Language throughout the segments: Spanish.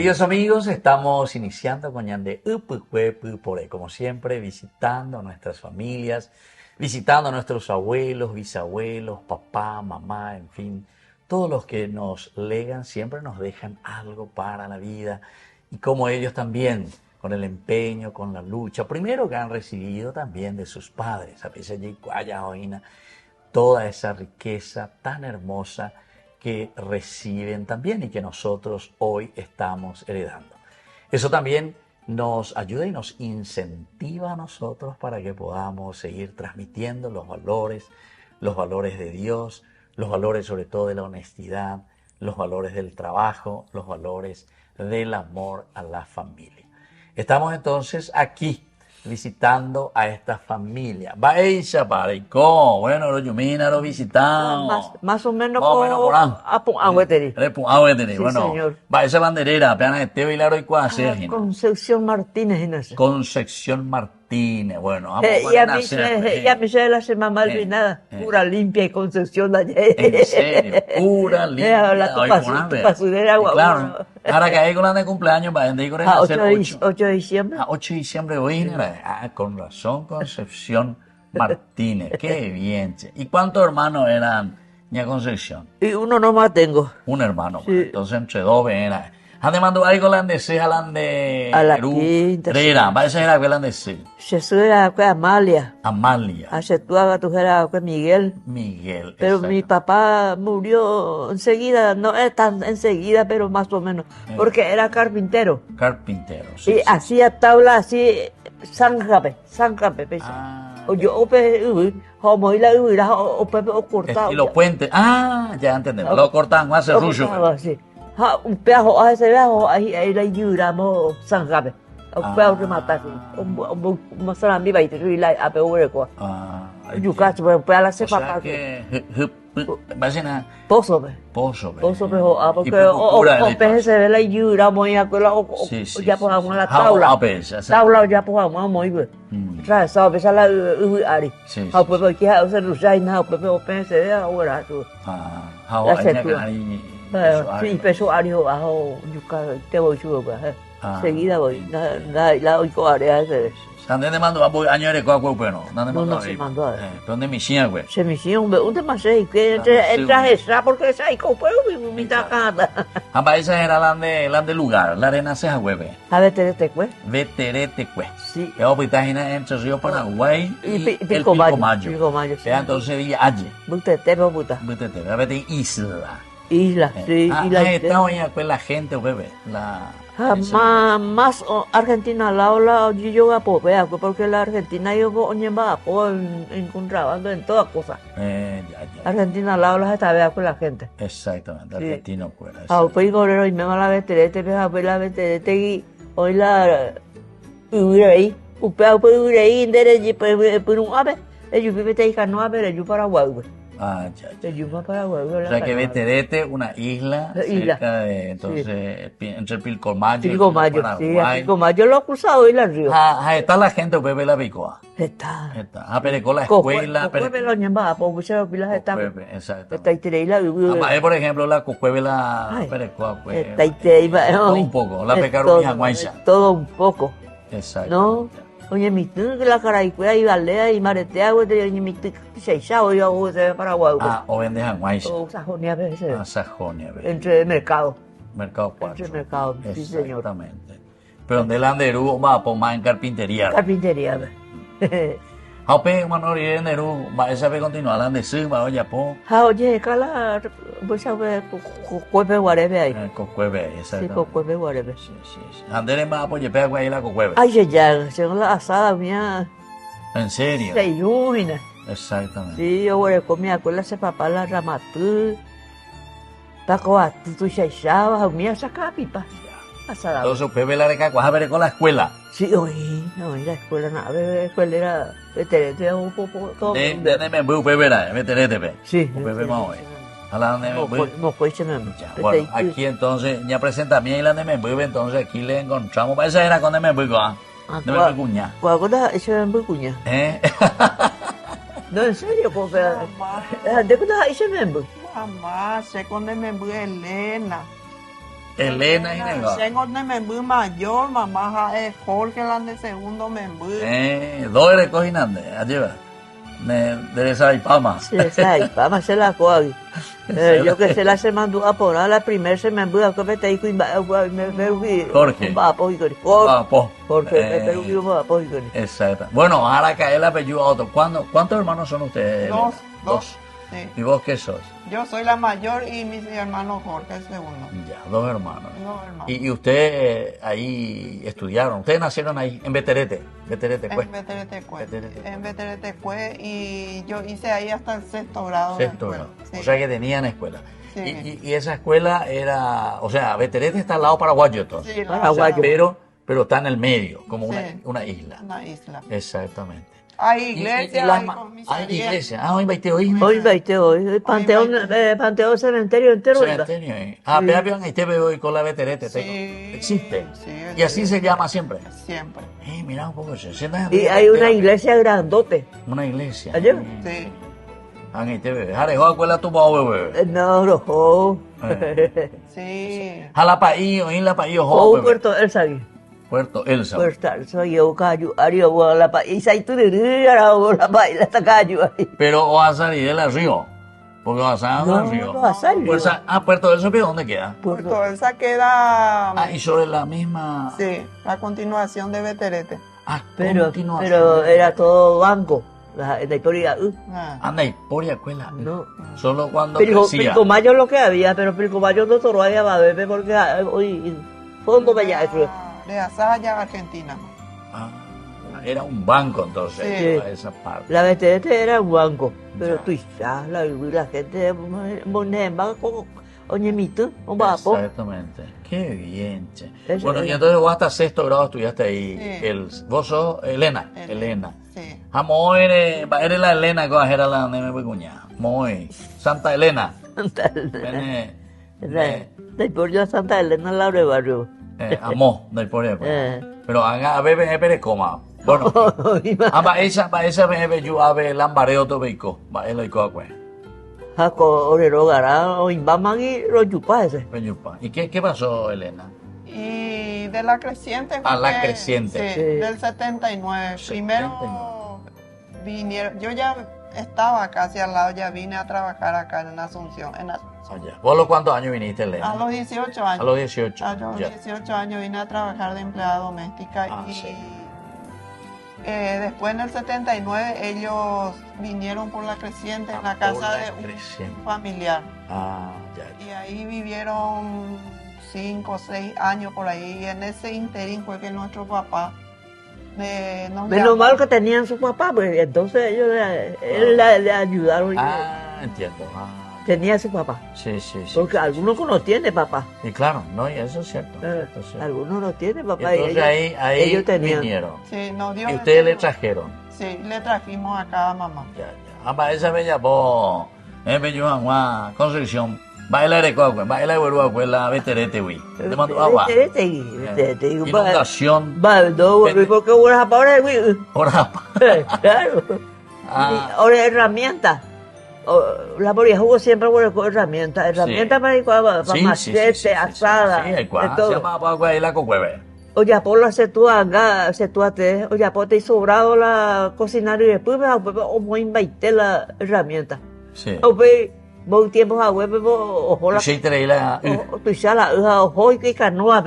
Queridos amigos, estamos iniciando con Ñande Upue, como siempre, visitando a nuestras familias, visitando a nuestros abuelos, bisabuelos, papá, mamá, en fin, todos los que nos legan siempre nos dejan algo para la vida y como ellos también, con el empeño, con la lucha, primero que han recibido también de sus padres, a veces toda esa riqueza tan hermosa que reciben también y que nosotros hoy estamos heredando. Eso también nos ayuda y nos incentiva a nosotros para que podamos seguir transmitiendo los valores de Dios, los valores sobre todo de la honestidad, los valores del trabajo, los valores del amor a la familia. Estamos entonces aquí visitando a esta familia. Baixa Paricó, bueno, los Yumina lo visitamos. Más o menos por ahí. Sí, señor. Va esa banderera, apenas Esteo y Laro y Cuaser. Concepción Martínez, no sé. Concepción Martínez, bueno, vamos Y a mí se la semana malvinada, pura limpia y Concepción de allá. En serio, pura limpia. Claro, ahora que hay con la de cumpleaños, va a ir a hacer 8 de diciembre. 8 de diciembre hoy, con razón, Concepción Martínez, qué bien. Che. ¿Y cuántos hermanos eran, ña Concepción? Y uno nomás tengo. Un hermano, sí. Entonces entre dos era. Han demandado algo la de C, la de a la Perú. quinta. Rera, va a ser la de C. Jesús era Amalia. Amalia. Hace tú era Miguel. Miguel. Pero mi papá murió enseguida, no es tan enseguida, pero más o menos, porque era carpintero. Carpintero, sí. Y sí. Hacía tabla así, sanjape. Yo como la cortaba. Y los puentes, ya entendemos, lo cortaban más serrullo. Un pedazo, ese pedazo, ahí la ayudamos sanjape. Un pedazo rematar, un salami va a ir a peor cosa. Yo casi voy a la cepa. O sea que, imagina. Pozo, porque o peje se ve la ayuda, muy a cola, o ya ponemos la tabla. Tabla ya ponemos muy bien. Sabe, esa la ari. A pues porque ya se lucha y nada, pues o peje se ve ahora tú. Sí, peso ari abajo, yo te voy a seguida voy, la oigo área ese. ¿Dónde te mandó a año de coaco, bueno? No se mandó a ver. ¿Dónde me hicieron, güey? Se me hicieron, ¿dónde más es? Que entra esa, porque esa y copo, mi tacada. Ah, esa era la de lugar, la arena se güey. A Veterete, güey. Veterete, güey. Sí. Es hospitaje entre Río Paraguay y Pilcomayo. Entonces día allí. Butete, puta. Butete, a ver, isla. Isla, sí. Está hoy pues la gente, bebé, más Argentina la yo a popea porque la Argentina yo va encontrando en todas cosas. Argentina la está vea con la gente. Exactamente, argentino pues. Pues gorero y me va la veterete, la veterete y hoy la urei, upea pues urei ndere por un ave, ellos viven te no ave, ellos Paraguay. Ya. Paraguay, o sea que Veterete, una isla cerca de, entonces, entre el Pilcomayo y Paraguay. Pilcomayo lo ha cruzado y la río. Está la gente, bebé la picoa. Está. Perecó la escuela. Cocueve lo ñamba, pues muchas pilas está. Exacto. Está Itereila. Por ejemplo, la Cocueve la Perecó. Está Itereila. Todo un poco, la Pecaruña Guaysa. Todo un poco. Exacto. ¿No? Oye, mi tú, la caraicuea y balea y maretea, güey, mi tú, seisao, yo, de Paraguay. O vende Guaysa. O Sajonia, veces. Sajonia, veces. Entre mercado. Mercado 4. Entre mercado, sí, señor. Exactamente. Pero donde el Anderú va a pomar en carpintería. Carpintería, Haupe, mano, y en Anderú, va a saber continuar la de Sima, oye, po. Oye, cala, pues a ver, cocueve guarebe ahí. Cocueve, exactamente. Sí, cocueve guarebe. Sí. Andere más, pues, pega ahí la cocueve. Ay, ya, según la asada mía. ¿En serio? Se ilumina. Exactamente. Sí, yo voy a comer con la papá la ramatú. Paco, tú seisaba, mía saca pipa. Asada. Entonces, usted ve la reca, vas a ver con la escuela. Sí, oye, no, la escuela, nada, la escuela era veterete, un poco, todo. De me voy a ver, veterete, sí. Bebé más hoy. No fue ese Bueno, aquí entonces, ya presenta mí y la de Membuve, entonces aquí le encontramos. Esa era con de Membuve, de Membuve Cuña. ¿Cuál esa era Membuve Cuña? No, en serio, porque. ¿De qué ese Membuve? Mamá, sé con de Membuve Elena. Elena y Nega. Tengo de membú mayor, mamá es Jorge la de segundo membú. Dos eres coginante, ayuda. De esa ipama. Sí, esa ipama se la coagi. Yo que se la se mandó a por la primera se me mandó a comer y Jorge. Jorge. Exacto. Bueno, ahora cae el apellido a otro. ¿Cuántos hermanos son ustedes? Dos. Sí. ¿Y vos qué sos? Yo soy la mayor y mis hermanos Jorge el segundo. Ya, dos hermanos. ¿Y usted ahí estudiaron? ¿Ustedes nacieron ahí en Beterete? En Beterete Cue y yo hice ahí hasta el sexto grado. Sexto grado. Sí. O sea que tenían escuela. Sí. Y esa escuela era, o sea, Beterete está al lado paraguayo entonces. Sí, paraguayo. Pero está en el medio, como una isla. Una isla. Exactamente. Hay iglesia, hay comisaría. Hay iglesia. Hoy vaite hoy. Hoy vaite hoy. Panteón cementerio entero. Cementerio. Pero ahí te veo hoy con la Beterete. Sí. Existe. Sí, y así se llama siempre. Siempre. Mira un poco. Y hay una iglesia grandote. Una iglesia. ¿Ayer? Sí. Ahí te veo. Jarejo acuela tu bao bebé. No, no. Sí. Jalapaío, en la paío. Puerto Elsa. Puerto Elsa. Puerto Elsa, yo callo, Ario, la país, ahí tú dirías, la país, la callo ahí. Pero vas a salir del río. Porque vas a salir del río. No, vas a salir. Puerto Elsa, ¿dónde queda? Puerto Elsa queda. Y sobre la misma. Sí, la continuación de Beterete. Continuación. Pero era todo banco. La historia. Anda, historia, escuela. No. Solo cuando Pilcomayo lo que había, pero Pilcomayo no solo había bebé porque hoy fondo bella de Azaya, Argentina. Era un banco entonces, sí. Esa parte. La Beterete era un banco, pero tú ya, la gente, oye, mito, un vapo. Exactamente. Qué bien, che. Bueno, y entonces vos hasta sexto grado estudiaste ahí. Sí. Vos sos Elena. Sí. Amo eres la Elena que era la neme pecuña. Muy. Santa Elena. Santa Elena. Después yo Santa Elena la de barrio. Amo, después. Pero a bebé coma. Bueno. esa bebé yo a ver lambareo to beico. Va el oico acue. Jaco orero gara o imbamagi lo yupa ese. ¿Y qué pasó, Elena? Y de la creciente. La creciente. Sí, del 79. Primero vinieron, yo ya estaba casi al lado, ya vine a trabajar acá en Asunción. ¿Vos los cuántos años viniste, Elena? A los 18 años. A los 18. A los 18 años vine a trabajar de empleada doméstica después en el 79 ellos vinieron por la creciente en la casa de un familiar. Y ahí vivieron 5 o 6 años por ahí. Y en ese interín fue que nuestro papá menos mal que tenían su papá, pues entonces ellos le ayudaron. Entiendo. Tenía su papá. Sí. Porque algunos no tienen papá. Y claro, no, y eso es cierto. Algunos no tienen papá. Entonces ahí ellos tenían. Vinieron. Sí, nos dio. ¿Y ustedes le trajeron? Sí, le trajimos a cada mamá. Ya. Esa bella vos, bello Juan, Concepción. Baila de coco, baila de huevo, la Beterete, güey. Te mando agua. Beterete. Inundación. Porque ahora para güey. Ahora. Claro. Ahora herramientas. La moría jugó siempre con herramientas para machete, asada. Sí, se llama agua y la cocueve. Oye, por la setuate, oye, por te sobrado la cocinar y después me invité la herramienta. Sí. Vos tiempo a huevo, ojo la. Sí, traí la. Tú ya la ojo y canoa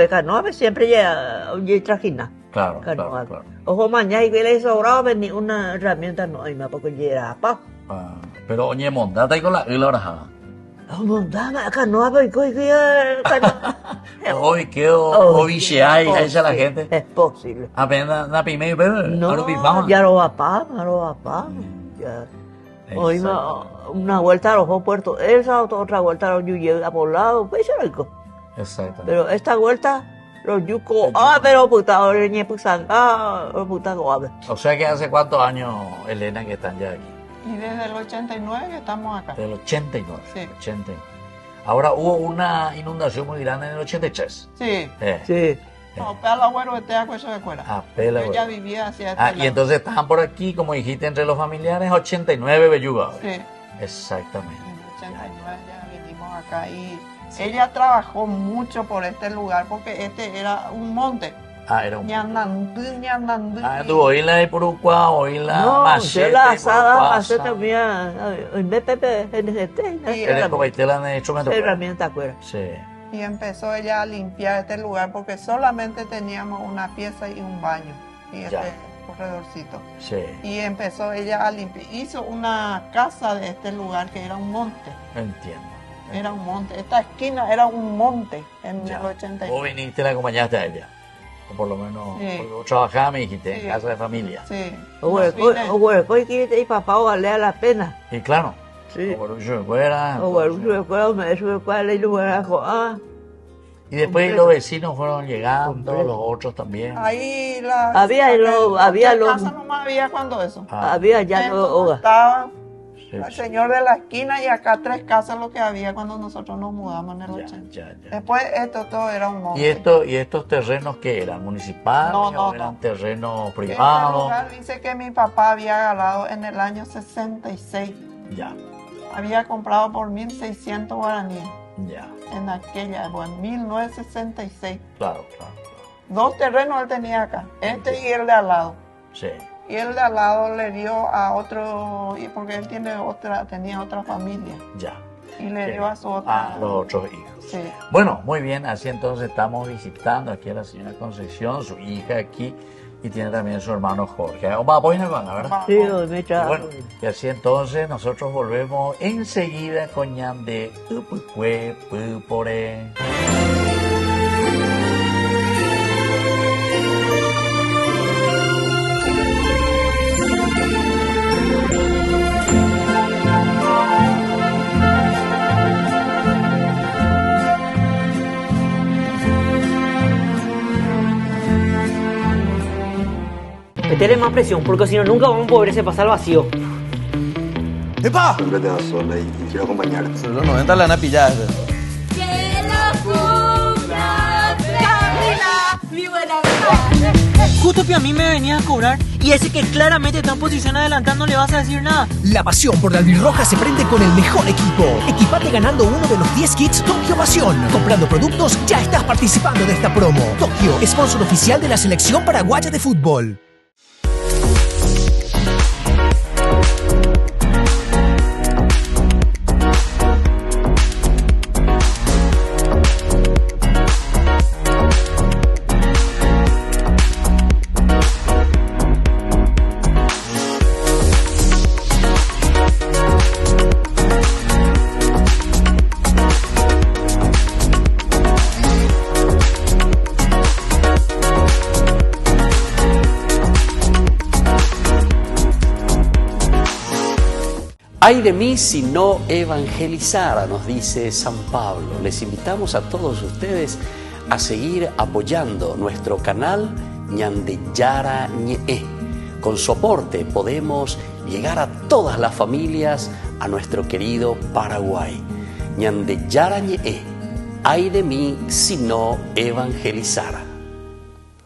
siempre ya trajina. Claro. Ojo mañana y que le sobrado venir una herramienta no hay más porque ya era pa. Pero oye, mondata y con la orajada. Mondama, canoa, hoy quedó hay esa la gente. Es posible. Apenas la primera vez. No, ya lo va pa. Ya. Hoy una vuelta a los Puerto Elsa, otra vuelta a los Yuye a Poblado, pues eso es algo. Exacto. Pero esta vuelta, los Yuco, pero puta, ahora ni puta, O sea que hace cuántos años, Elena, que están ya aquí. Y desde el 89 que estamos acá. Desde el 89. Sí. 89. Ahora hubo una inundación muy grande en el 83. Sí. Sí. No, Pela Agüero de Teaco, eso de fuera. Pela Agüero. Ella vivía hacia y entonces estaban por aquí, como dijiste, entre los familiares, 89 Belluga. Sí. Exactamente. En el 89 ya vinimos acá y Sí. Ella trabajó mucho por este lugar porque este era un monte. Era un monte. Tú oíla de Purucua, oíla no, Machete. No, la asada, Machete mía, herramienta afuera. Sí. Y empezó ella a limpiar este lugar porque solamente teníamos una pieza y un baño. Y este corredorcito. Sí. Y empezó ella a limpiar. Hizo una casa de este lugar que era un monte. Entiendo. Era un monte. Esta esquina era un monte en el 86. Vos viniste y la acompañaste a ella. O por lo menos, porque vos trabajabas, me dijiste, en casa de familia. Sí. Y papá valía la pena. Y claro. Sí. Y después los vecinos fueron llegando, los otros también. Ahí había los casas nomás había cuando eso. Había ya los estaba el señor de la esquina y acá 3 casas lo que había cuando nosotros nos mudamos en el 80. Después esto todo era un monte. ¿Y estos terrenos qué eran? ¿Municipales o eran terrenos privados? Este lugar dice que mi papá había ganado en el año 66. Ya. Había comprado por 1.600 guaraníes. Ya. En aquella, en 1966. Claro. 2 terrenos él tenía acá, y el de al lado. Sí. Y el de al lado le dio a otro, porque él tenía otra familia. Ya. Y le dio a su otra. A los otros hijos. Sí. Bueno, muy bien, así entonces estamos visitando aquí a la señora Concepción, su hija aquí, y tiene también su hermano Jorge. ¿Verdad? Sí, bueno, y así entonces nosotros volvemos enseguida con Ñande Upukwe Pupore. Metele más presión, porque si no nunca vamos a poder pasar al vacío. ¡Epa! Siempre te vas sola y quiero acompañarte. Sobre los 90 la van a pillar. ¡Que lo cumpla! ¡Camila, mi buena amiga! Justo que a mí me venía a cobrar y ese que claramente está en posición adelantada no le vas a decir nada. La pasión por la albirroja se prende con el mejor equipo. Equipate ganando uno de los 10 kits Tokio Pasión. Comprando productos ya estás participando de esta promo. Tokio, sponsor oficial de la selección paraguaya de fútbol. Ay de mí si no evangelizara, nos dice San Pablo. Les invitamos a todos ustedes a seguir apoyando nuestro canal Ñande Yara Ñe. Con su aporte podemos llegar a todas las familias a nuestro querido Paraguay. Ñande Yara Ñe. Ay de mí si no evangelizara.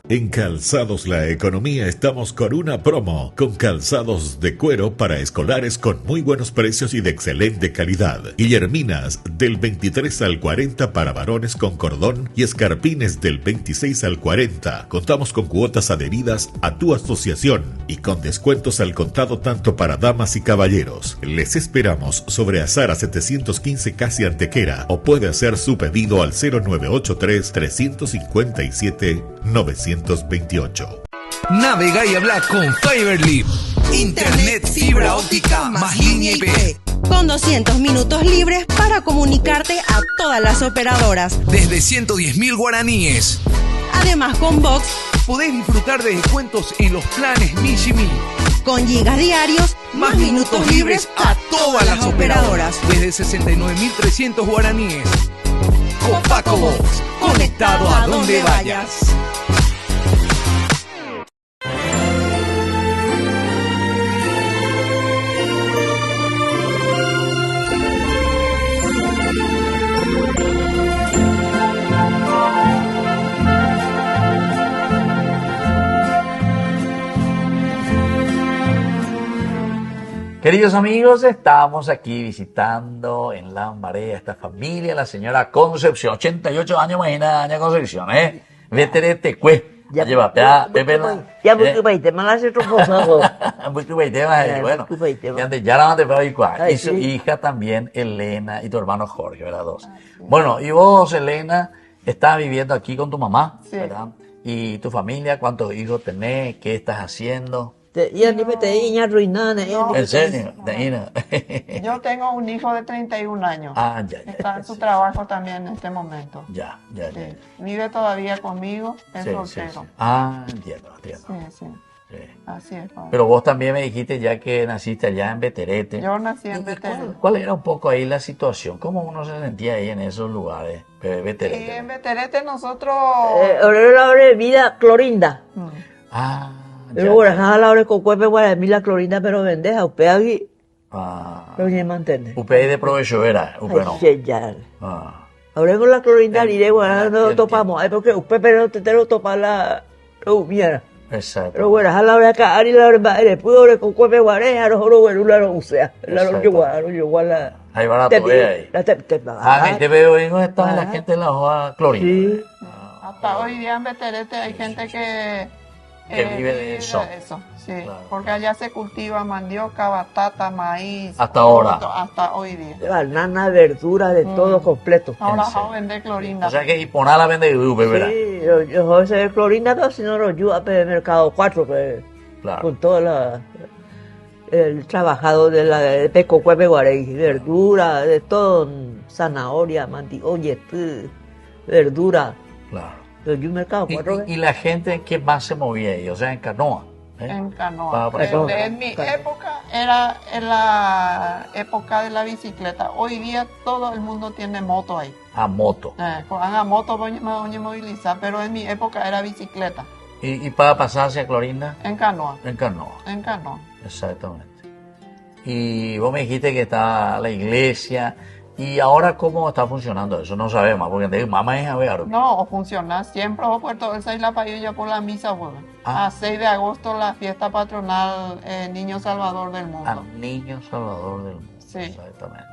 En Calzados La Economía estamos con una promo, con calzados de cuero para escolares con muy buenos precios y de excelente calidad. Guillerminas del 23 al 40 para varones con cordón y escarpines del 26 al 40. Contamos con cuotas adheridas a tu asociación y con descuentos al contado tanto para damas y caballeros. Les esperamos sobre Azara 715 casi Antequera o puede hacer su pedido al 0983 357 928. Navega y habla con Fiberlip. Internet fibra óptica más línea IP. Con 200 minutos libres para comunicarte a todas las operadoras. Desde 110.000 guaraníes. Además, con Box podés disfrutar de descuentos en los planes Mishimi. Con gigas diarios, más minutos libres a todas las operadoras. Desde 69.300 guaraníes. Copaco Box, conectado a donde vayas. Queridos amigos, estamos aquí visitando en Lambaré a esta familia, la señora Concepción, 88 años, imagina, doña Concepción, Veterete, Ya lleva, Pepe. Ya muy baite, me la hace otro pozo. Muy baite, bueno. Ya la mandé para igual. Y su hija también, Elena, y tu hermano Jorge, ¿verdad? Dos. Bueno, y vos, Elena, estás viviendo aquí con tu mamá, ¿verdad? Y tu familia, ¿cuántos hijos tenés? ¿Qué estás haciendo? ¿En serio? Yo tengo un hijo de 31 años. Está en su trabajo también en este momento. Ya. Vive todavía conmigo, es soltero. Entiendo. Sí. Así es. Pero vos también me dijiste ya que naciste allá en Veterete. Yo nací en Veterete. ¿Cuál era un poco ahí la situación? ¿Cómo uno se sentía ahí en esos lugares, Veterete? Y en Veterete nosotros... la hora de vida Clorinda. Pero la hora con cuerpo para mí la Clorinda, pero vendeja, usted aquí. Pero ni me entiende. Usted de provecho era, usted no. Ahora con la Clorinda ni de no lo topamos, porque usted pero te lo topa la humiera. Exacto. Pero bueno, a la hora que Ari la hora después ahora con cuerpo guareja, los oro bueno la o sea, la hora que guarda. Ahí barato ahí. Te veo en está la gente en la hoja Clorinda. Sí. Hasta hoy día en Veterete hay gente que vive de eso. Sí, porque allá se cultiva mandioca, batata, maíz. Hasta ahora. Hasta hoy día. Banana, verdura, de todo completo. Ahora vamos a vender Clorinda. O sea que Hiponá la vende ¿verdad? Sí, yo sé Clorinda, pero si no lo ayuda a el mercado 4, pues, con todo el trabajado de peco, cueve, guarey, verdura, de todo, zanahoria, oye, verdura. Claro. Yo mercado 4 ¿Y la gente que más se movía ahí? O sea, en canoa. En canoa. En mi época era en la época de la bicicleta. Hoy día todo el mundo tiene moto ahí. Moto. A moto voy a movilizar, pero en mi época era bicicleta. ¿Y para pasarse a Clorinda? En canoa. En canoa. En canoa. Exactamente. Y vos me dijiste que está la iglesia. ¿Y ahora cómo está funcionando eso? No sabemos, porque mamá es a ver. No, funciona siempre. Puerto Elsa y La Payoya por la misa, bueno. A 6 de agosto la fiesta patronal Niño Salvador del Mundo. Niño Salvador del Mundo. Sí. Exactamente.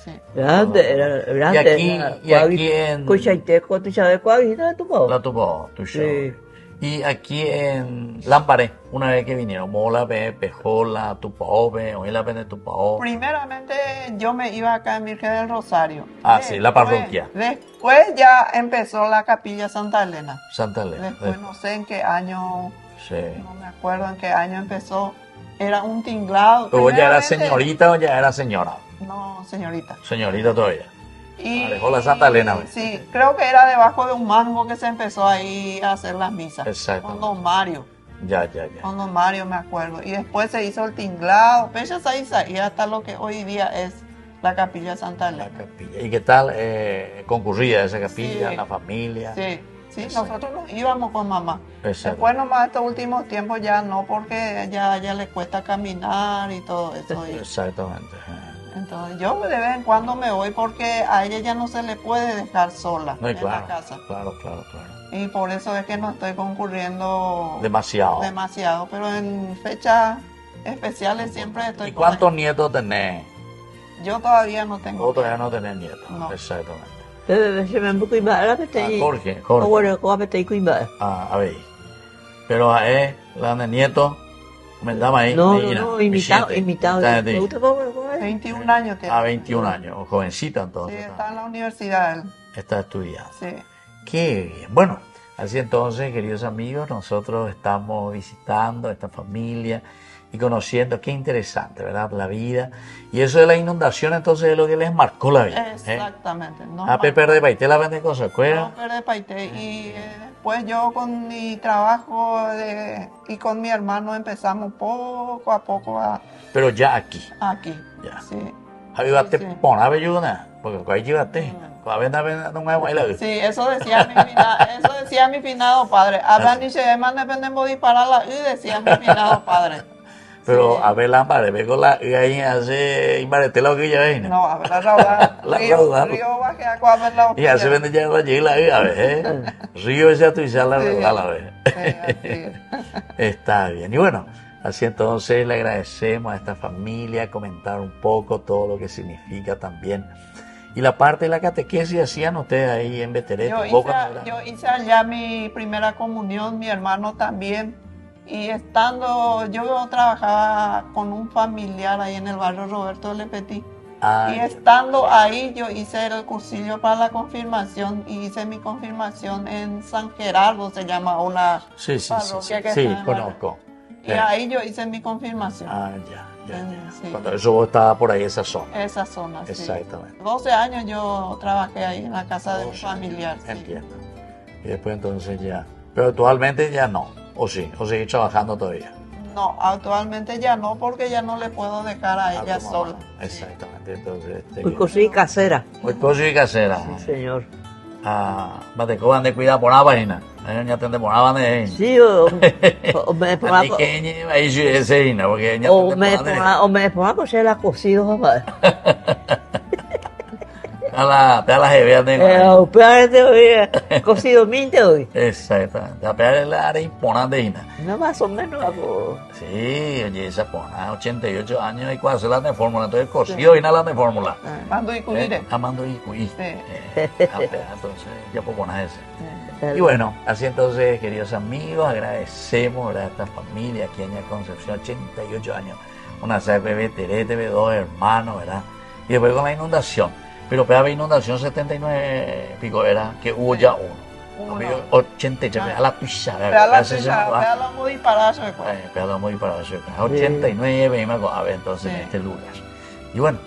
Sí. Grande. Y aquí en... Cuchaiteco, ¿tú sabes cuál? ¿La tupó? La tupó, tú sabes. Sí. Y aquí en Lambaré, una vez que vinieron, Mola, Pejola, Tupaove, o la de Tupaove. Primeramente yo me iba acá en Virgen del Rosario. Sí, la parroquia. Después ya empezó la capilla Santa Elena. Santa Elena. Después no sé en qué año, no me acuerdo en qué año empezó. Era un tinglado. ¿Pero ya era señorita o ya era señora? No, señorita. Señorita todavía. Dejó la Santa Elena. Sí, creo que era debajo de un mango que se empezó ahí a hacer las misas. Exacto. Con don Mario. Ya. Con don Mario me acuerdo. Y después se hizo el tinglado, pechas ahí, y hasta lo que hoy día es la capilla Santa Elena. La capilla. ¿Y qué tal concurría esa capilla, la familia? Sí, nosotros nos íbamos con mamá. Exacto. Después nomás estos últimos tiempos ya no, porque ya le cuesta caminar y todo eso. Exactamente. Entonces yo de vez en cuando me voy porque a ella ya no se le puede dejar sola en la casa. Claro. Y por eso es que no estoy concurriendo demasiado, pero en fechas especiales siempre estoy. ¿Y cuántos nietos tenés? Yo todavía no tengo. Vos todavía no tenés nietos. No. Exactamente. Jorge. A ver. Pero la de nietos. Comentaba ahí. No, imitado. 21 años tiene. 21 años, jovencita entonces. Sí, está en la universidad. Está estudiando. Sí. Qué bien. Bueno, así entonces, queridos amigos, nosotros estamos visitando a esta familia y conociendo, qué interesante, ¿verdad? La vida. Y eso de la inundación entonces es lo que les marcó la vida. Exactamente. A Pepe de Paité la vende cosas, ¿cuál? Pepe de Paité. Y después yo con mi trabajo y con mi hermano empezamos poco a poco a... Pero ya aquí. Aquí. Ya. Sí. Ayúdate, pon a ayuda, porque ahí llévate. Sí, eso decía mi finado padre. Hablan y se deman dependemos dispararla y decía mi finado padre. Pero a ver la madre, ve con la ahí hace imbarete la que ya viene. No, a ver la rauda. Río baje a ver la y hace vende ya la llega ahí, a ver, Río ese tu y la a ver. Está bien. Y bueno, Así entonces le agradecemos a esta familia comentar un poco todo lo que significa también. Y la parte de la catequesis hacían ustedes ahí en Beterete. Yo hice allá mi primera comunión, mi hermano también. Y yo trabajaba con un familiar ahí en el barrio Roberto de Lepetit. Y estando ahí yo hice el cursillo para la confirmación y hice mi confirmación en San Gerardo, se llama una parroquia que sí, conozco. Y ahí yo hice mi confirmación. Ya. Sí. Cuando eso vos estaba por ahí, esa zona. Esa zona, sí. Exactamente. 12 años yo trabajé ahí en la casa de un familiar. Entiendo. Y después entonces ya. Pero actualmente ya no. ¿O sí? ¿O seguís trabajando todavía? No, actualmente ya no, porque ya no le puedo dejar a ella sola. Exactamente. Entonces, Hoy cosí casera. Hoy cosí casera. Sí, señor. Mate, ¿cómo van de cuidar por la página? Ya te demoraban de ahí. Sí, o me pongo me pongo a coser la cosido, mamá. Te a la jeveas de cocido minte hoy. Exactamente. A pegar la área imponente. No, más o menos hago. Sí, oye, esa pona, 88 años y cuál se la de fórmula. Entonces, cocido y nada de fórmula. Mando y cuire. Amando y cuire. Entonces, ya puedo poner ese. Y bueno, así entonces, queridos amigos, agradecemos, ¿verdad?, a esta familia aquí en Concepción, 88 años. Una CPB Terete, 2 hermanos, ¿verdad? Y después con la inundación. Pero pegaba inundación 79 pico era que hubo ya uno. 83, a la pizza. Pegala muy parado. Pegala muy parado. 89, a ver, entonces este lugar. Y bueno,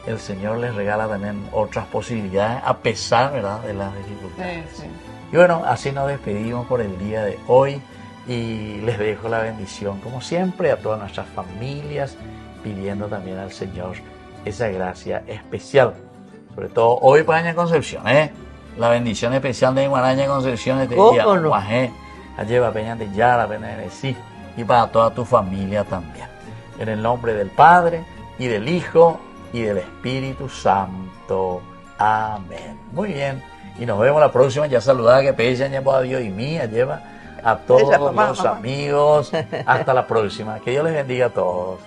el Señor les regala también otras posibilidades a pesar, ¿verdad?, de las dificultades. Sí. Y bueno, así nos despedimos por el día de hoy y les dejo la bendición, como siempre, a todas nuestras familias, pidiendo también al Señor esa gracia especial. Sobre todo hoy para Aña Concepción, la bendición especial de Guaraña Concepción este día. Lleva Peña de Yara, Peña de Sí, y para toda tu familia también. En el nombre del Padre, y del Hijo, y del Espíritu Santo. Amén. Muy bien. Y nos vemos la próxima. Ya saludaba que Peña lleva a Dios y mía, lleva a todos los amigos. Hasta la próxima. Que Dios les bendiga a todos.